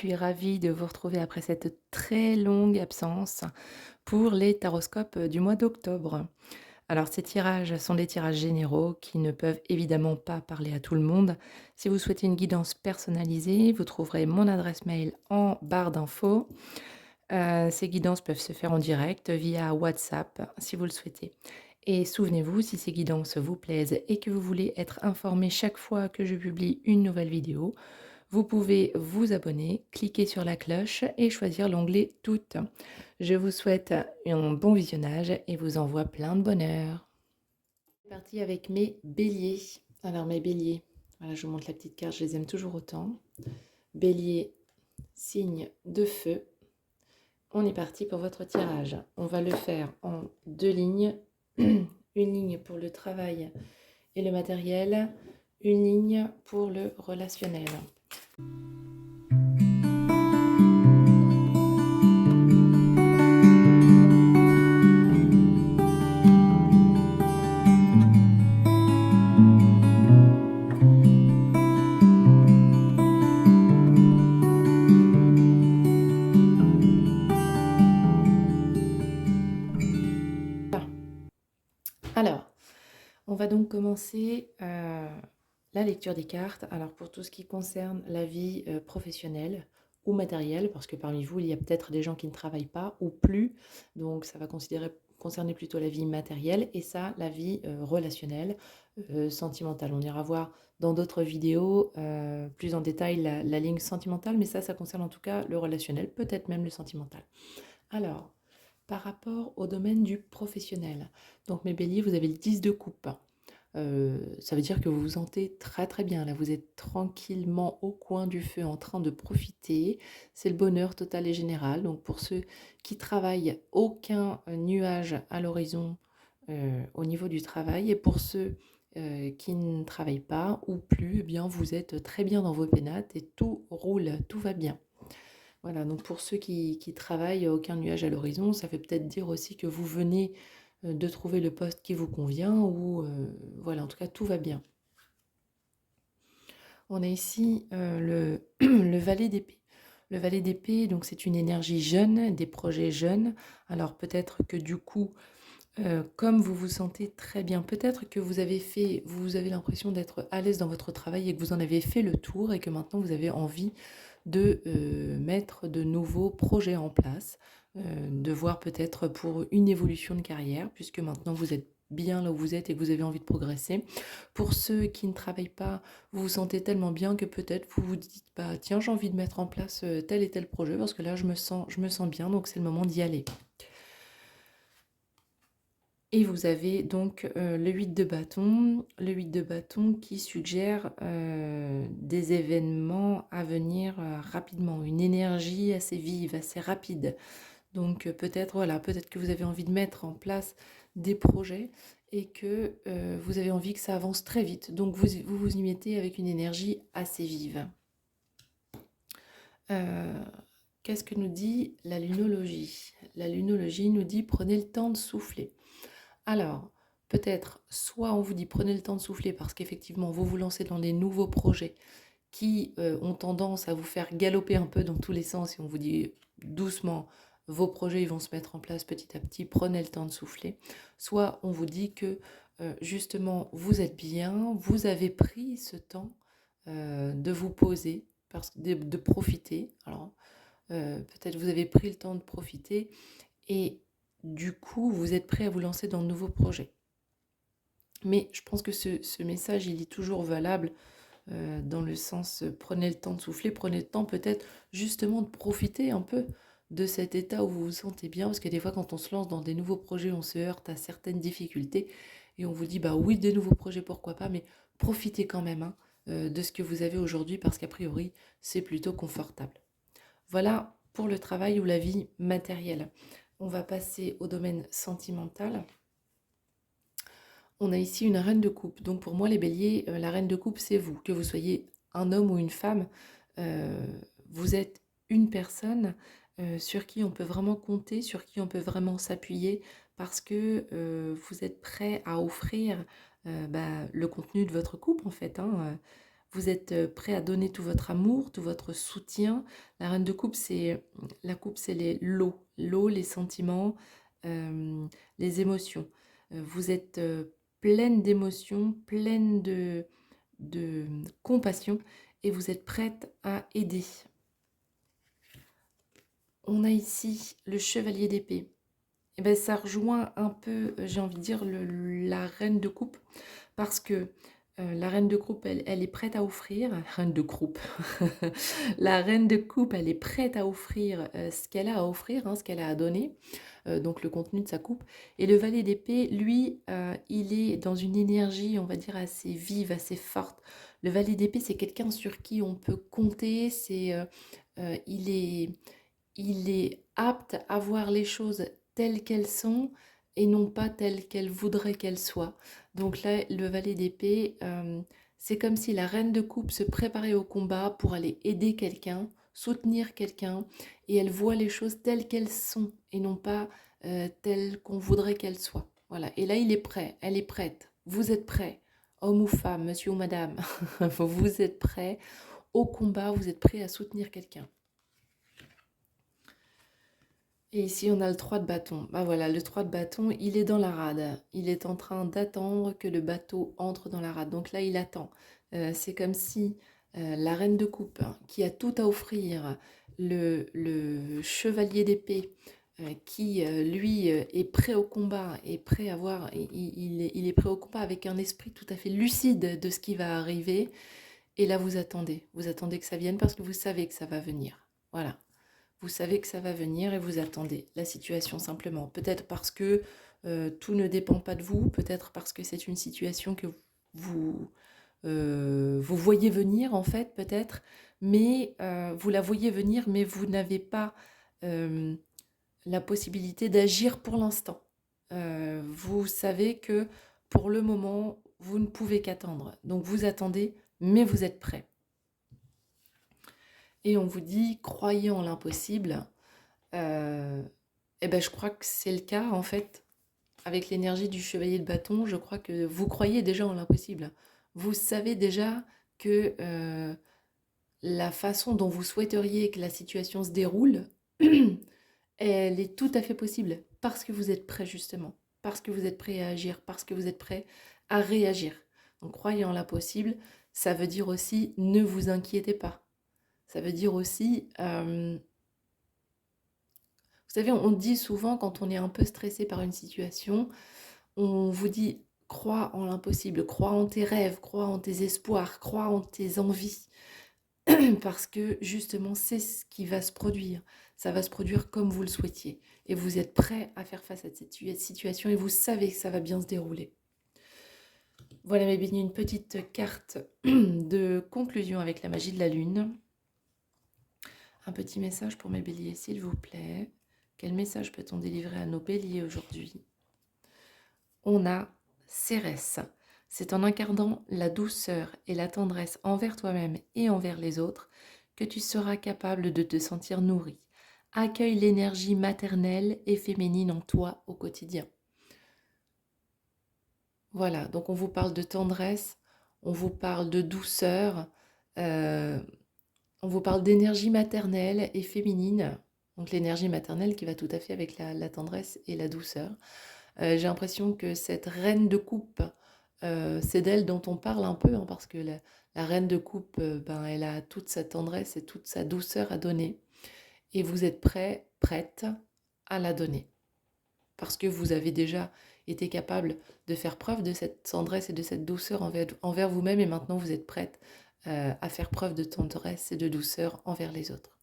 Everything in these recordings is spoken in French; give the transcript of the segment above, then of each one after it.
suis ravie de vous retrouver après cette très longue absence pour les taroscopes du mois d'octobre. Alors ces tirages sont des tirages généraux qui ne peuvent évidemment pas parler à tout le monde. Si vous souhaitez une guidance personnalisée, vous trouverez mon adresse mail en barre d'infos. Ces guidances peuvent se faire en direct via WhatsApp si vous le souhaitez. Et souvenez-vous, si ces guidances vous plaisent et que vous voulez être informé chaque fois que je publie une nouvelle vidéo, vous pouvez vous abonner, cliquer sur la cloche et choisir l'onglet Toutes. Je vous souhaite un bon visionnage et vous envoie plein de bonheur. C'est parti avec mes béliers. Alors mes béliers, voilà, je vous montre la petite carte, je les aime toujours autant. Bélier, signe de feu. On est parti pour votre tirage. On va le faire en deux lignes. Une ligne pour le travail et le matériel, une ligne pour le relationnel. Alors, on va donc commencer la lecture des cartes. Alors, pour tout ce qui concerne la vie professionnelle ou matérielle, parce que parmi vous, il y a peut-être des gens qui ne travaillent pas ou plus, donc ça va concerner plutôt la vie matérielle et ça, la vie relationnelle, sentimentale. On ira voir dans d'autres vidéos plus en détail la ligne sentimentale, mais ça concerne en tout cas le relationnel, peut-être même le sentimental. Alors, par rapport au domaine du professionnel, donc mes béliers, vous avez le 10 de coupe. Ça veut dire que vous vous sentez très très bien. Là, vous êtes tranquillement au coin du feu en train de profiter. C'est le bonheur total et général. Donc pour ceux qui travaillent, aucun nuage à l'horizon au niveau du travail. Et pour ceux qui ne travaillent pas ou plus, eh bien, vous êtes très bien dans vos pénates et tout roule, tout va bien. Voilà, donc pour ceux qui travaillent, aucun nuage à l'horizon, ça veut peut-être dire aussi que vous venez de trouver le poste qui vous convient ou voilà, en tout cas, tout va bien. On a ici le valet d'épée. Le valet d'épée, donc c'est une énergie jeune, des projets jeunes. Alors peut-être que du coup, comme vous vous sentez très bien, peut-être que vous avez l'impression d'être à l'aise dans votre travail et que vous en avez fait le tour et que maintenant vous avez envie de mettre de nouveaux projets en place, de voir peut-être pour une évolution de carrière, puisque maintenant vous êtes bien là où vous êtes et que vous avez envie de progresser. Pour ceux qui ne travaillent pas, vous vous sentez tellement bien que peut-être vous vous dites, bah tiens, j'ai envie de mettre en place tel et tel projet parce que là je me sens bien, donc c'est le moment d'y aller. Et vous avez donc le 8 de bâton, qui suggère des événements à venir rapidement, une énergie assez vive, assez rapide. Donc peut-être voilà, peut-être que vous avez envie de mettre en place des projets et que vous avez envie que ça avance très vite. Donc vous y mettez avec une énergie assez vive. Qu'est-ce que nous dit la lunologie? La lunologie nous dit prenez le temps de souffler. Alors, peut-être, soit on vous dit prenez le temps de souffler parce qu'effectivement, vous vous lancez dans des nouveaux projets qui ont tendance à vous faire galoper un peu dans tous les sens et on vous dit doucement, vos projets ils vont se mettre en place petit à petit, prenez le temps de souffler. Soit on vous dit que justement, vous êtes bien, vous avez pris ce temps de vous poser, de profiter. Alors, peut-être vous avez pris le temps de profiter et du coup, vous êtes prêt à vous lancer dans de nouveaux projets. Mais je pense que ce message, il est toujours valable dans le sens prenez le temps de souffler, prenez le temps peut-être justement de profiter un peu de cet état où vous vous sentez bien, parce que des fois quand on se lance dans des nouveaux projets, on se heurte à certaines difficultés et on vous dit bah oui, des nouveaux projets, pourquoi pas, mais profitez quand même hein, de ce que vous avez aujourd'hui parce qu'a priori, c'est plutôt confortable. Voilà pour le travail ou la vie matérielle. On va passer au domaine sentimental. On a ici une reine de coupe. Donc pour moi, les béliers, la reine de coupe, c'est vous. Que vous soyez un homme ou une femme, vous êtes une personne sur qui on peut vraiment compter, sur qui on peut vraiment s'appuyer, parce que vous êtes prêt à offrir le contenu de votre couple, en fait. Hein. Vous êtes prêt à donner tout votre amour, tout votre soutien. La reine de coupe, la coupe, c'est l'eau, les sentiments, les émotions. Vous êtes pleine d'émotions, pleine de compassion et vous êtes prête à aider. On a ici le chevalier d'épée. Et ben, ça rejoint un peu, j'ai envie de dire, la reine de coupe, parce que la reine de coupe, elle est prête à offrir, reine de coupe, la reine de coupe, elle est prête à offrir ce qu'elle a à offrir, hein, ce qu'elle a à donner, donc le contenu de sa coupe. Et le valet d'épée, lui, il est dans une énergie, on va dire, assez vive, assez forte. Le valet d'épée, c'est quelqu'un sur qui on peut compter, il est il est apte à voir les choses telles qu'elles sont et non pas telles qu'elle voudrait qu'elles soient. Donc là, le valet d'épée, c'est comme si la reine de coupe se préparait au combat pour aller aider quelqu'un, soutenir quelqu'un, et elle voit les choses telles qu'elles sont et non pas telles qu'on voudrait qu'elles soient. Voilà. Et là, il est prêt, elle est prête, vous êtes prêt, homme ou femme, monsieur ou madame, vous êtes prêt au combat, vous êtes prêt à soutenir quelqu'un. Et ici, on a le 3 de bâton. Bah voilà, le 3 de bâton, il est dans la rade. Il est en train d'attendre que le bateau entre dans la rade. Donc là, il attend. C'est comme si la reine de coupe, hein, qui a tout à offrir, le chevalier d'épée, qui, lui, est prêt au combat, est prêt à voir, il est prêt au combat avec un esprit tout à fait lucide de ce qui va arriver. Et là, vous attendez. Vous attendez que ça vienne parce que vous savez que ça va venir. Voilà. Vous savez que ça va venir et vous attendez la situation simplement. Peut-être parce que tout ne dépend pas de vous, peut-être parce que c'est une situation que vous, vous voyez venir en fait, peut-être, mais vous la voyez venir, mais vous n'avez pas la possibilité d'agir pour l'instant. Vous savez que pour le moment, vous ne pouvez qu'attendre. Donc vous attendez, mais vous êtes prêt. Et on vous dit, croyez en l'impossible. Eh ben, je crois que c'est le cas, en fait. Avec l'énergie du chevalier de bâton, je crois que vous croyez déjà en l'impossible. Vous savez déjà que la façon dont vous souhaiteriez que la situation se déroule, elle est tout à fait possible parce que vous êtes prêt, justement. Parce que vous êtes prêt à agir, parce que vous êtes prêt à réagir. Donc, croyez en l'impossible, ça veut dire aussi ne vous inquiétez pas. Ça veut dire aussi, vous savez, on dit souvent quand on est un peu stressé par une situation, on vous dit crois en l'impossible, crois en tes rêves, crois en tes espoirs, crois en tes envies, parce que justement c'est ce qui va se produire. Ça va se produire comme vous le souhaitiez. Et vous êtes prêt à faire face à cette situation et vous savez que ça va bien se dérouler. Voilà mes bénis, une petite carte de conclusion avec la magie de la lune. Un petit message pour mes béliers, s'il vous plaît. Quel message peut-on délivrer à nos béliers aujourd'hui? On a Cérès. C'est en incarnant la douceur et la tendresse envers toi-même et envers les autres que tu seras capable de te sentir nourri. Accueille l'énergie maternelle et féminine en toi au quotidien. Voilà, donc on vous parle de tendresse, on vous parle de douceur, on vous parle d'énergie maternelle et féminine. Donc l'énergie maternelle qui va tout à fait avec la tendresse et la douceur. J'ai l'impression que cette reine de coupe, c'est d'elle dont on parle un peu, hein, parce que la reine de coupe, ben, elle a toute sa tendresse et toute sa douceur à donner. Et vous êtes prête à la donner. Parce que vous avez déjà été capable de faire preuve de cette tendresse et de cette douceur envers vous-même, et maintenant vous êtes prête à faire preuve de tendresse et de douceur envers les autres.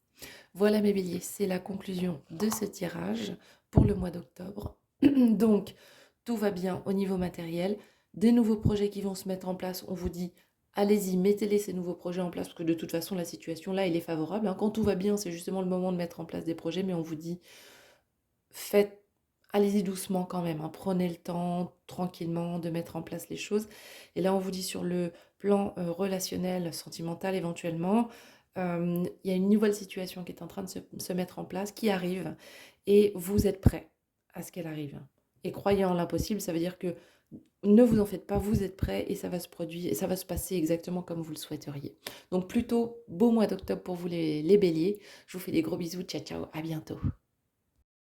Voilà mes béliers, c'est la conclusion de ce tirage pour le mois d'octobre. Donc, tout va bien au niveau matériel. Des nouveaux projets qui vont se mettre en place, on vous dit, allez-y, mettez-les ces nouveaux projets en place, parce que de toute façon, la situation là, elle est favorable, hein. Quand tout va bien, c'est justement le moment de mettre en place des projets, mais on vous dit, allez-y doucement quand même, hein. Prenez le temps, tranquillement, de mettre en place les choses. Et là, on vous dit sur le plan relationnel, sentimental éventuellement, il y a une nouvelle situation qui est en train de se mettre en place, qui arrive, et vous êtes prêts à ce qu'elle arrive. Et croyez en l'impossible, ça veut dire que Ne vous en faites pas, vous êtes prêts et ça va se produire et ça va se passer exactement comme vous le souhaiteriez. Donc plutôt beau mois d'octobre pour vous les béliers. Je vous fais des gros bisous, ciao ciao, à bientôt.